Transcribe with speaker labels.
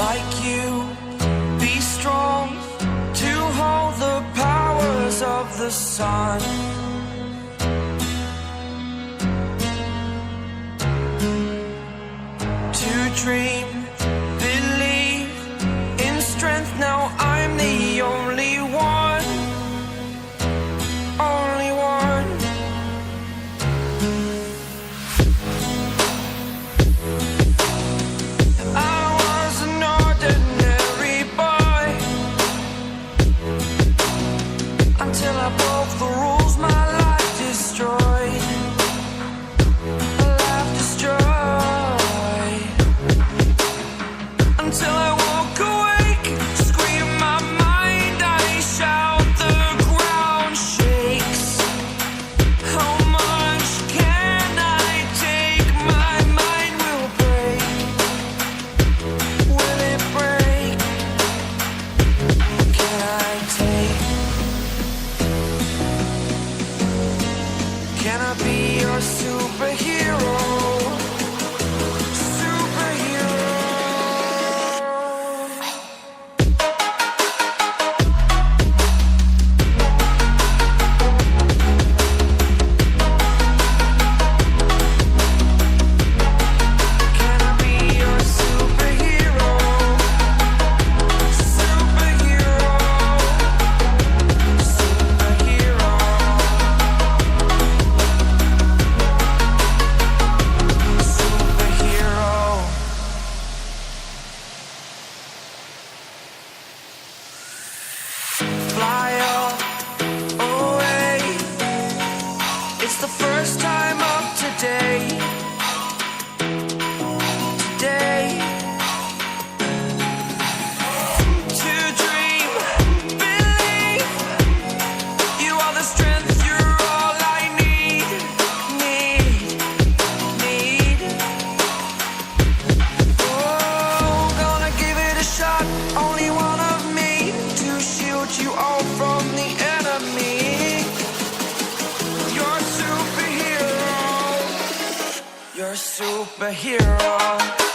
Speaker 1: like you, be strong to hold the powers of the sun. To dream, believe in strength. Now I'm the only one, only one. I was an ordinary boy until I broke the rules. My life destroyed, life destroyed. Until I woke awake, scream my mind, I shout, the ground shakes. How much can I take? My mind will break. Will it break? Can I take? Can I be your superhero? Fly away. It's the first time of today. Today. To dream, believe. You are the strength, you're all I need. Oh, gonna give it a shot. Only one of me to shield you all from the enemy. You're a superhero. You're a superhero.